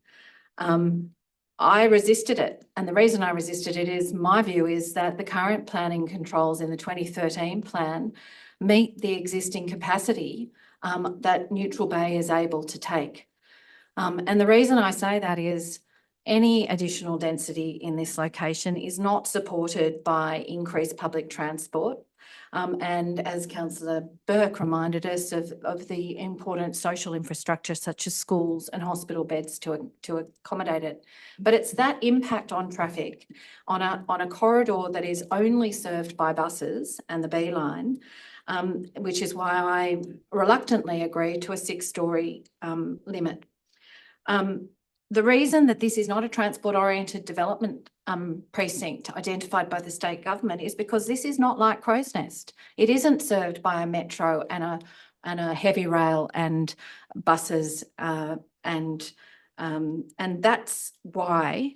I resisted it. And the reason I resisted it is my view is that the current planning controls in the 2013 plan meet the existing capacity that Neutral Bay is able to take. And the reason I say that is any additional density in this location is not supported by increased public transport. And as Councillor Burke reminded us of the important social infrastructure such as schools and hospital beds to accommodate it. But it's that impact on traffic on a corridor that is only served by buses and the B line, which is why I reluctantly agree to a 6-storey limit. The reason that this is not a transport-oriented development precinct identified by the state government is because this is not like Crow's Nest. It isn't served by a metro and a heavy rail and buses and that's why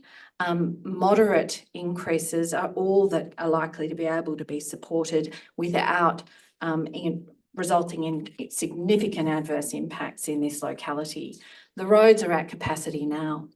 moderate increases are all that are likely to be able to be supported without resulting in significant adverse impacts in this locality. The roads are at capacity now.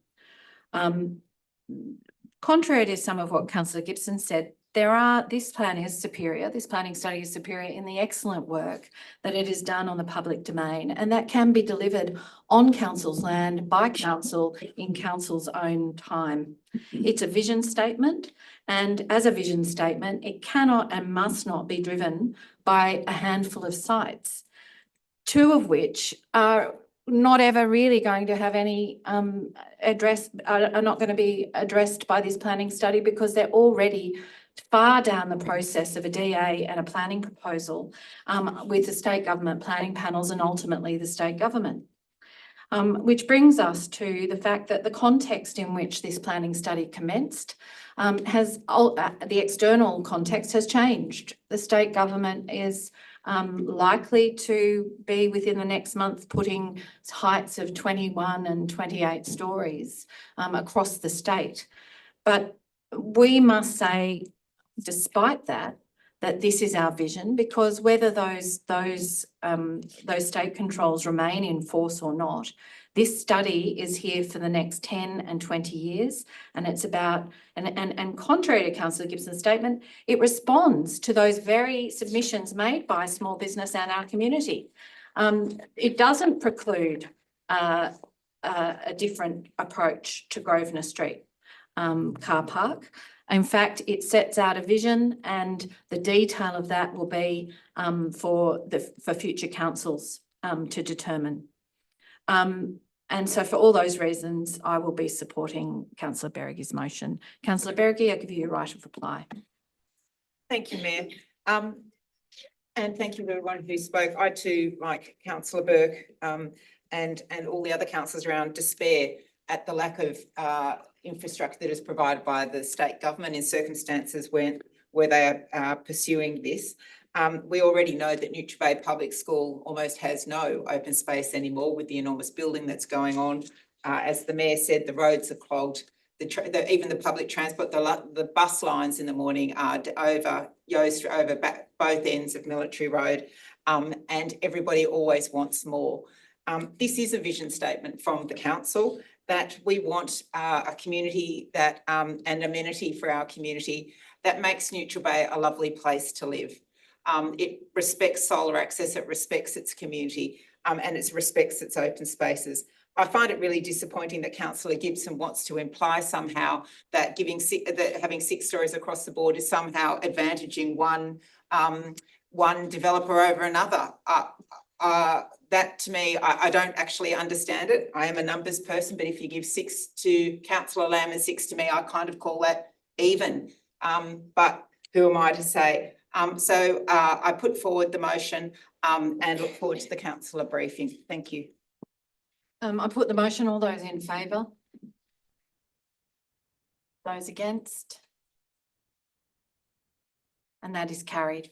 Contrary to some of what Councillor Gibson said, this plan is superior. This planning study is superior in the excellent work that it has done on the public domain, and that can be delivered on council's land by council in council's own time. It's a vision statement, and as a vision statement, it cannot and must not be driven by a handful of sites, 2 of which are not ever really going to have any are not going to be addressed by this planning study because they're already far down the process of a DA and a planning proposal with the state government planning panels and ultimately the state government. Which brings us to the fact that the context in which this planning study commenced the external context has changed. The state government is likely to be within the next month putting heights of 21 and 28 stories across the state. But we must say, despite that this is our vision, because whether those state controls remain in force or not, this study is here for the next 10 and 20 years, and it's about, and contrary to Councillor Gibson's statement, it responds to those very submissions made by small business and our community. It doesn't preclude a different approach to Grosvenor Street car park. In fact, it sets out a vision, and the detail of that will be for future councils to determine. And so for all those reasons, I will be supporting Councillor Berrigan's motion. Councillor Berrigan, I'll give you your right of reply. Thank you, Mayor. And thank you everyone who spoke. I too, like Councillor Burke and all the other councillors around, despair at the lack of infrastructure that is provided by the state government in circumstances where they are pursuing this. We already know that Neutral Bay Public School almost has no open space anymore with the enormous building that's going on. As the Mayor said, the roads are clogged. Even the public transport, the bus lines in the morning are goes over both ends of Military Road, and everybody always wants more. This is a vision statement from the council that we want a community that an amenity for our community that makes Neutral Bay a lovely place to live. It respects solar access, it respects its community, and it respects its open spaces. I find it really disappointing that Councillor Gibson wants to imply somehow that having 6 stories across the board is somehow advantaging one developer over another. That to me, I don't actually understand it. I am a numbers person, but if you give 6 to Councillor Lamb and 6 to me, I kind of call that even. But who am I to say? So I put forward the motion and look forward to the councillor briefing. Thank you. I put the motion. All those in favour? Those against? And that is carried.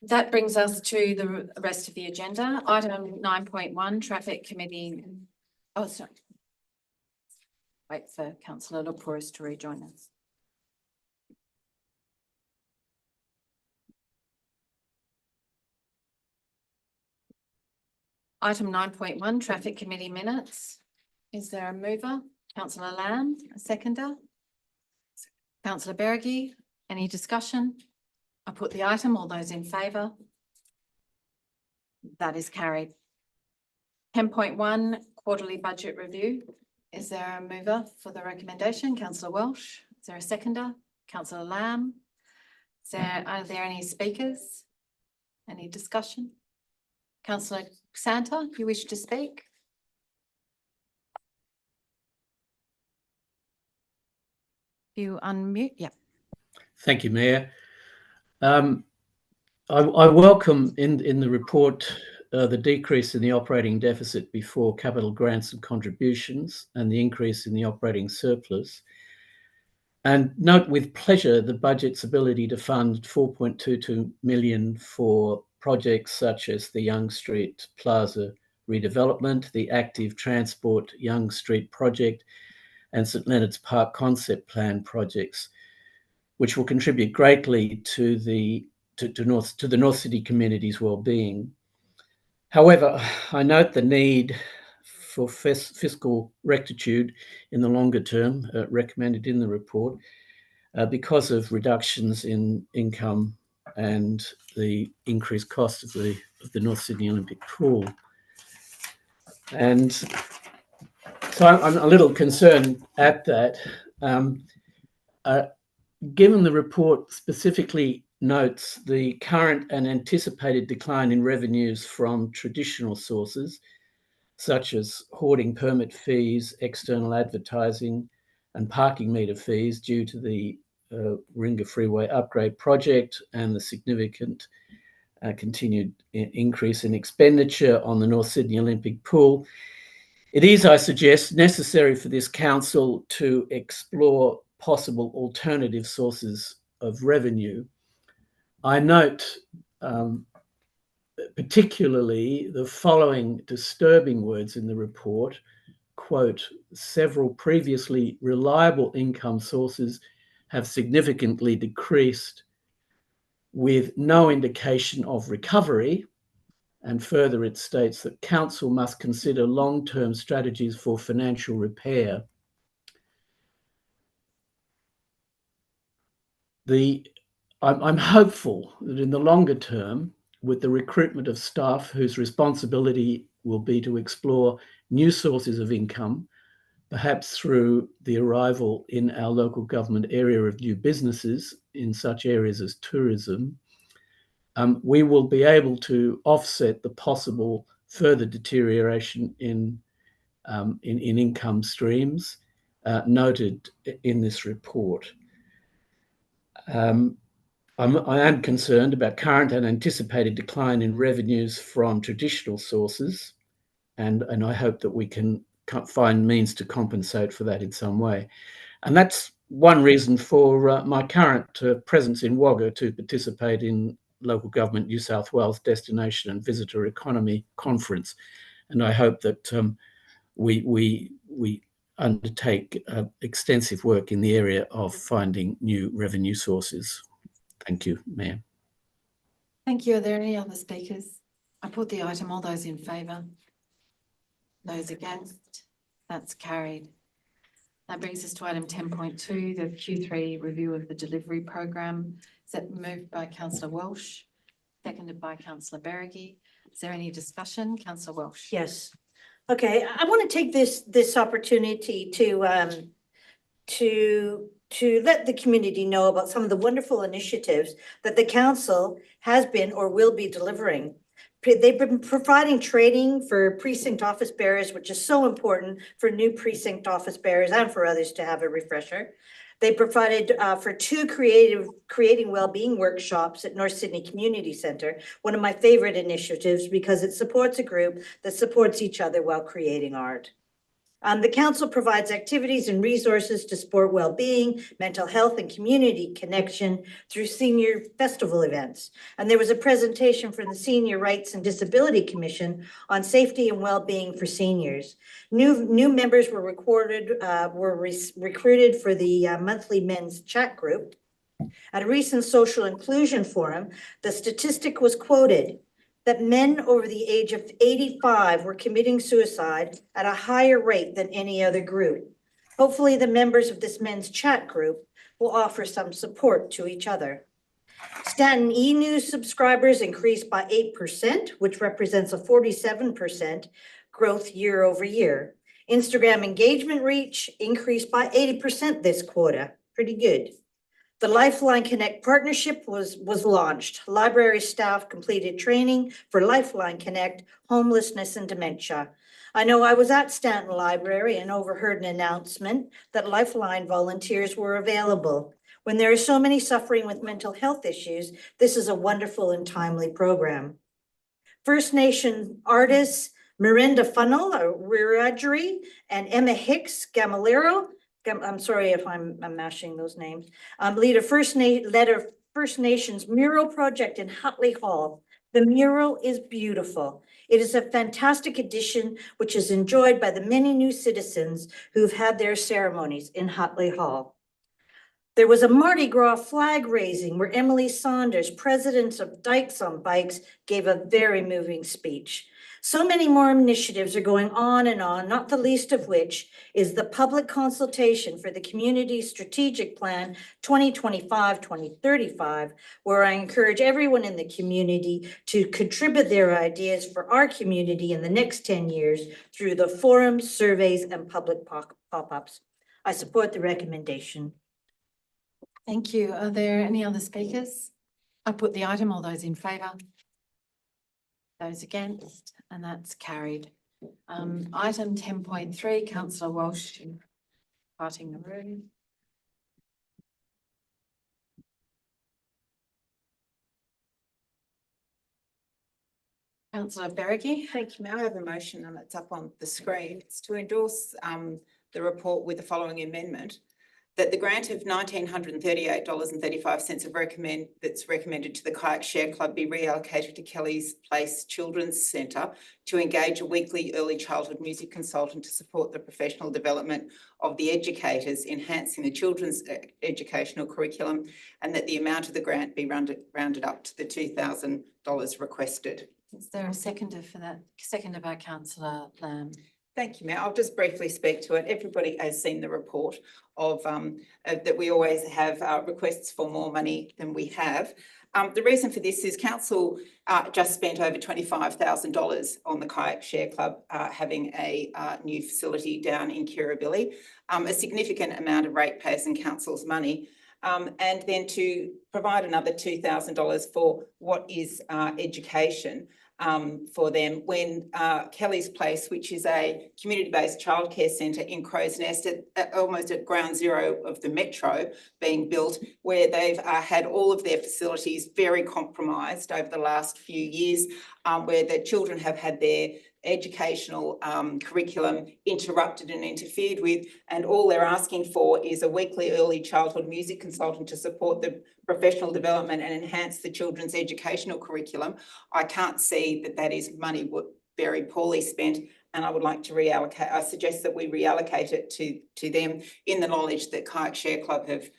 That brings us to the rest of the agenda. Item 9.1, Traffic Committee. Oh, sorry. Wait for Councillor Lepouris to rejoin us. Item 9.1, Traffic Committee minutes. Is there a mover? Councillor Lamb, a seconder? Councillor Berrigan, any discussion? I put the item. All those in favour? That is carried. 10.1 quarterly budget review. Is there a mover for the recommendation? Councillor Welsh. Is there a seconder? Councillor Lamb. Are there any speakers? Any discussion? Councillor Santa, you wish to speak? You unmute, yeah. Thank you, Mayor. I welcome in the report the decrease in the operating deficit before capital grants and contributions and the increase in the operating surplus. And note with pleasure the budget's ability to fund 4.22 million for projects such as the Young Street Plaza redevelopment, the Active Transport Young Street project, and St Leonard's Park concept plan projects, which will contribute greatly to the North City community's well-being. However, I note the need for fiscal rectitude in the longer term recommended in the report because of reductions in income and the increased cost of the North Sydney Olympic Pool. And so I'm a little concerned at that. Given the report specifically notes the current and anticipated decline in revenues from traditional sources, such as hoarding permit fees, external advertising, and parking meter fees due to the Warringah Freeway upgrade project and the significant continued increase in expenditure on the North Sydney Olympic Pool, it is, I suggest, necessary for this council to explore possible alternative sources of revenue. I note particularly the following disturbing words in the report, quote, several previously reliable income sources have significantly decreased with no indication of recovery. And further, it states that council must consider long-term strategies for financial repair. I'm hopeful that in the longer term, with the recruitment of staff whose responsibility will be to explore new sources of income, perhaps through the arrival in our local government area of new businesses in such areas as tourism, we will be able to offset the possible further deterioration in income streams noted in this report. I am concerned about current and anticipated decline in revenues from traditional sources, and I hope that we can find means to compensate for that in some way. And that's one reason for my current presence in Wagga to participate in Local Government New South Wales Destination and Visitor Economy Conference. And I hope that we undertake extensive work in the area of finding new revenue sources. Thank you, Mayor. Thank you. Are there any other speakers? I put the item. All those in favour? Those against? That's carried. That brings us to item 10.2, the Q3 review of the delivery program. Is that moved by Councillor Welsh, seconded by Councillor Berrigie? Is there any discussion? Councillor Welsh. Yes. Okay, I want to take this opportunity to let the community know about some of the wonderful initiatives that the council has been or will be delivering. They've been providing training for precinct office bearers, which is so important for new precinct office bearers and for others to have a refresher. They provided for 2 creating well-being workshops at North Sydney Community Centre, one of my favorite initiatives because it supports a group that supports each other while creating art. The council provides activities and resources to support well-being, mental health, and community connection through senior festival events. And there was a presentation from the Senior Rights and Disability Commission on safety and well-being for seniors. New members were recruited for the monthly men's chat group. At a recent social inclusion forum, the statistic was quoted that men over the age of 85 were committing suicide at a higher rate than any other group. Hopefully the members of this men's chat group will offer some support to each other. Stanton e-News subscribers increased by 8%, which represents a 47% growth year over year. Instagram engagement reach increased by 80% this quarter. Pretty good. The Lifeline Connect partnership was launched. Library staff completed training for Lifeline Connect, homelessness and dementia. I know I was at Stanton Library and overheard an announcement that Lifeline volunteers were available. When there are so many suffering with mental health issues, this is a wonderful and timely program. First Nation artists Miranda Funnel, Wiradjuri, and Emma Hicks Gamaliero, I'm sorry if I'm mashing those names, lead a First Nations mural project in Hutley Hall. The mural is beautiful. It is a fantastic addition, which is enjoyed by the many new citizens who've had their ceremonies in Hutley Hall. There was a Mardi Gras flag raising where Emily Saunders, president of Dykes on Bikes, gave a very moving speech. So many more initiatives are going on, not the least of which is the public consultation for the Community Strategic Plan 2025-2035, where I encourage everyone in the community to contribute their ideas for our community in the next 10 years through the forums, surveys, and public pop-ups. I support the recommendation. Thank you. Are there any other speakers? I put the item. All those in favour? Those against? And that's carried. Item 10.3, Councillor Walsh, departing the room. Councillor Berricky. Thank you, Mayor. I have a motion and it's up on the screen. It's to endorse the report with the following amendment. That the grant of $1,938.35 that's recommended to the Kayak Share Club be reallocated to Kelly's Place Children's Centre to engage a weekly early childhood music consultant to support the professional development of the educators, enhancing the children's educational curriculum, and that the amount of the grant be rounded up to the $2,000 requested. Is there a seconder for that? Seconded by Councillor Lamb. Thank you, Mayor. I'll just briefly speak to it. Everybody has seen the report of that we always have requests for more money than we have. The reason for this is council just spent over $25,000 on the Kayak Share Club having a new facility down in Kirribilli, a significant amount of ratepayers and council's money. And then to provide another $2,000 for what is education for them when Kelly's Place, which is a community-based childcare centre in Crow's Nest, almost at ground zero of the metro being built, where they've had all of their facilities very compromised over the last few years, where the children have had their educational curriculum interrupted and interfered with, and all they're asking for is a weekly early childhood music consultant to support the professional development and enhance the children's educational curriculum. I can't see that that is money very poorly spent, and I would like to reallocate. I suggest that we reallocate it to them in the knowledge that Kayak Share Club have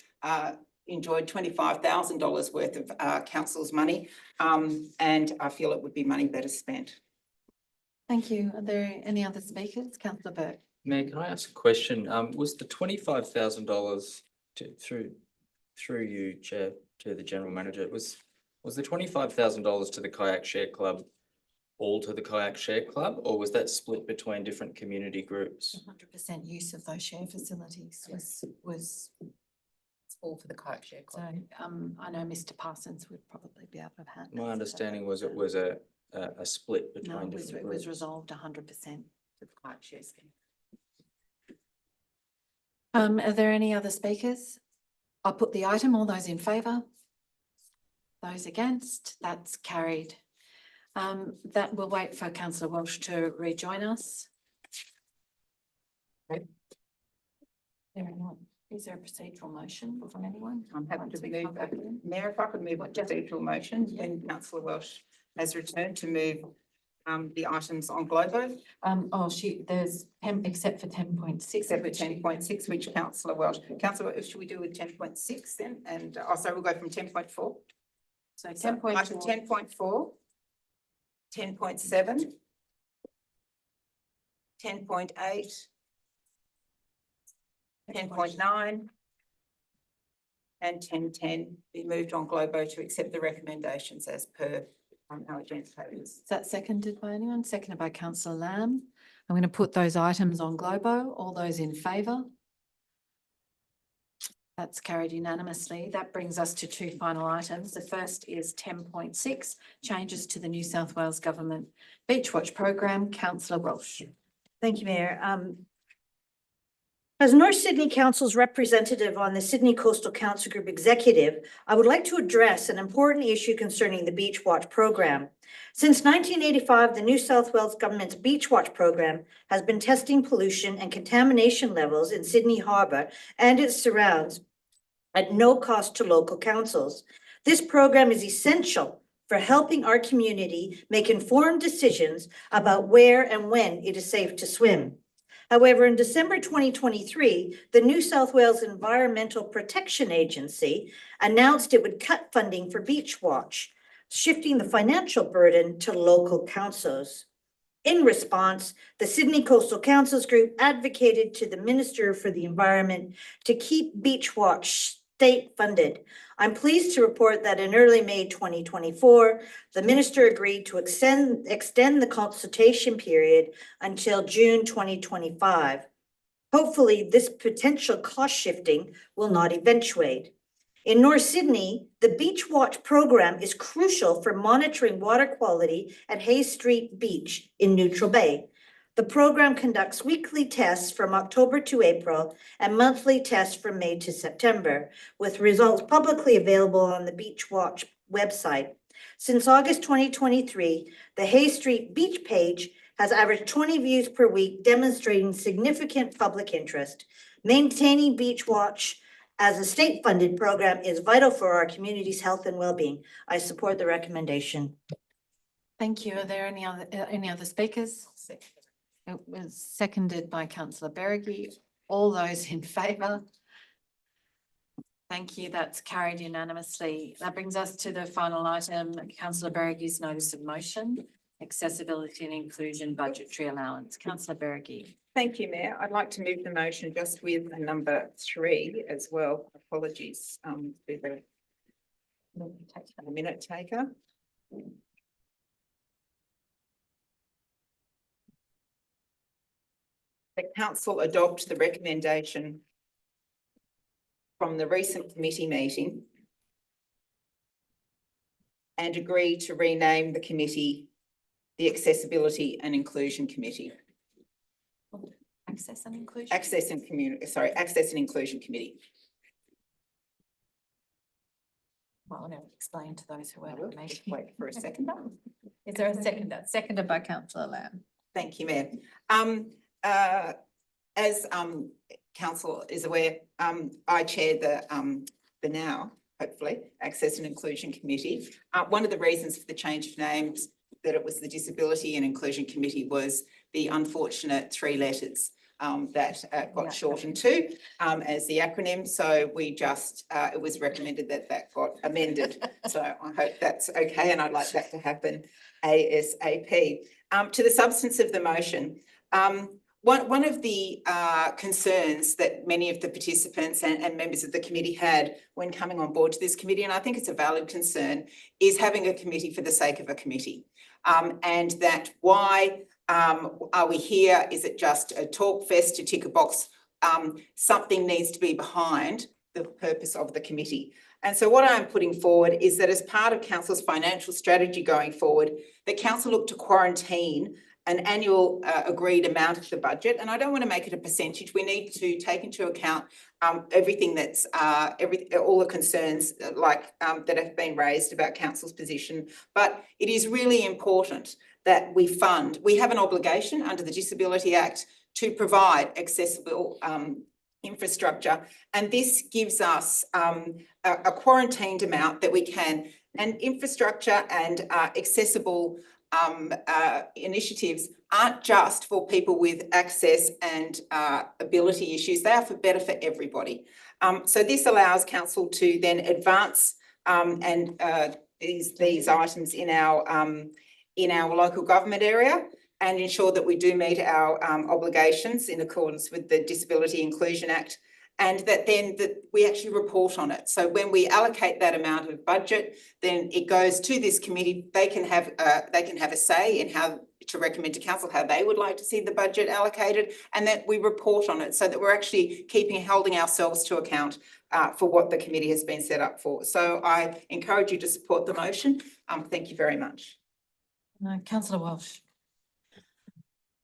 enjoyed $25,000 worth of council's money, and I feel it would be money better spent. Thank you. Are there any other speakers? Councillor Burke. Mayor, can I ask a question? Was the $25,000 through you, Chair, to the General Manager, was the $25,000 to the Kayak Share Club all to the Kayak Share Club, or was that split between different community groups? 100% use of those share facilities was all for the Kayak Share Club. So I know Mr. Parsons would probably be able to have had. My understanding was it was a split between No, different it groups. was resolved 100% to the Kayak Share scheme. Are there any other speakers? I'll put the item. All those in favour? Those against? That's carried. That will wait for Councillor Walsh to rejoin us. Is there a procedural motion from anyone? I'm happy to move that. Mayor, if I could move a procedural motion, when Councillor Welsh has returned, to move the items on Globo. There's 10, except for 10.6. Except for 10.6, which Councillor Welsh. Councillor, should we do with 10.6 then? And sorry, we'll go from 10.4. So 10.4. Item 10.4, 10.7, 10.8, 10.9, and 10.10 be moved on Globo to accept the recommendations as per our agenda. Is that seconded by anyone? Seconded by Councillor Lamb. I'm going to put those items on Globo. All those in favour? That's carried unanimously. That brings us to two final items. The first is 10.6, changes to the New South Wales Government Beach Watch program. Councillor Walsh. Thank you, Mayor. As North Sydney Council's representative on the Sydney Coastal Council Group Executive, I would like to address an important issue concerning the Beach Watch program. Since 1985, the New South Wales Government's Beach Watch program has been testing pollution and contamination levels in Sydney Harbour and its surrounds at no cost to local councils. This program is essential for helping our community make informed decisions about where and when it is safe to swim. However, in December 2023, the New South Wales Environmental Protection Agency announced it would cut funding for Beach Watch, shifting the financial burden to local councils. In response, the Sydney Coastal Councils Group advocated to the Minister for the Environment to keep Beach Watch state funded. I'm pleased to report that in early May 2024, the Minister agreed to extend the consultation period until June 2025. Hopefully, this potential cost shifting will not eventuate. In North Sydney, the Beach Watch program is crucial for monitoring water quality at Hayes Street Beach in Neutral Bay. The program conducts weekly tests from October to April and monthly tests from May to September, with results publicly available on the Beach Watch website. Since August 2023, the Hayes Street Beach page has averaged 20 views per week, demonstrating significant public interest. Maintaining Beach Watch as a state-funded program is vital for our community's health and well-being. I support the recommendation. Thank you. Are there any other speakers? It was seconded by Councillor Beregi. All those in favour? Thank you. That's carried unanimously. That brings us to the final item, Councillor Beregi's notice of motion, accessibility and inclusion budgetary allowance. Councillor Beregi. Thank you, Mayor. I'd like to move the motion just with a number 3 as well. Apologies to the minute taker. The council adopt the recommendation from the recent committee meeting and agree to rename the committee the Accessibility and Inclusion Committee. Access and inclusion. Access and Inclusion Committee. Well, I'll explain to those who are Just wait for a second. Is there a seconder? Seconded by Councillor Lamb. Thank you, Mayor. As council is aware, I chair the now, hopefully, Access and Inclusion Committee. One of the reasons for the change of names, that it was the Disability and Inclusion Committee, was the unfortunate 3 letters that got shortened to as the acronym. So we just, it was recommended that that got amended. So I hope that's okay, and I'd like that to happen ASAP. To the substance of the motion, one of the concerns that many of the participants and members of the committee had when coming on board to this committee, and I think it's a valid concern, is having a committee for the sake of a committee. And that why are we here? Is it just a talk fest to tick a box? Something needs to be behind the purpose of the committee. And so what I'm putting forward is that as part of Council's financial strategy going forward, the Council look to quarantine an annual agreed amount of the budget. And I don't want to make it a percentage. We need to take into account everything that's, all the concerns that have been raised about Council's position. But it is really important that we have an obligation under the Disability Act to provide accessible infrastructure. And this gives us a quarantined amount that we can, and infrastructure and accessible initiatives aren't just for people with access and ability issues, they are better for everybody. So this allows Council to then advance these items in our local government area and ensure that we do meet our obligations in accordance with the Disability Inclusion Act and that we actually report on it. So when we allocate that amount of budget, then it goes to this committee. They can have a say in how to recommend to council how they would like to see the budget allocated, and that we report on it so that we're actually holding ourselves to account for what the committee has been set up for. So I encourage you to support the motion. Thank you very much. Councillor Walsh.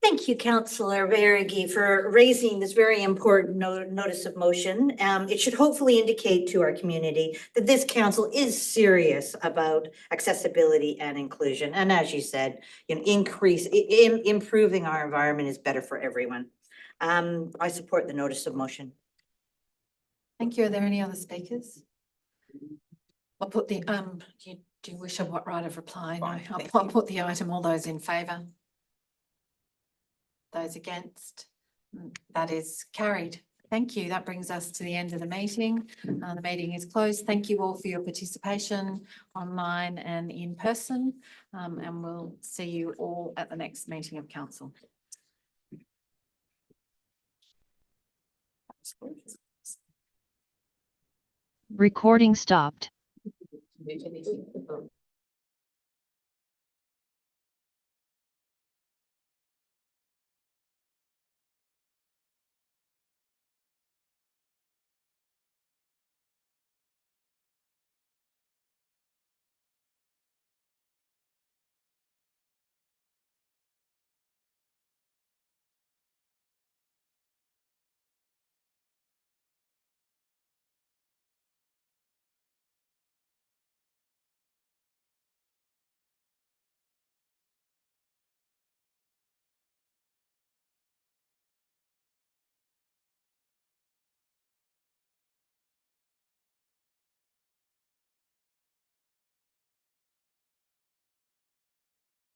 Thank you, Councillor Verigi, for raising this very important notice of motion. It should hopefully indicate to our community that this council is serious about accessibility and inclusion. And as you said, improving our environment is better for everyone. I support the notice of motion. Thank you. Are there any other speakers? I'll put the, do you wish a right of reply? No, Fine, I'll put the item. All those in favour? Those against? That is carried. Thank you. That brings us to the end of the meeting. The meeting is closed. Thank you all for your participation online and in person. And we'll see you all at the next meeting of council. Recording stopped.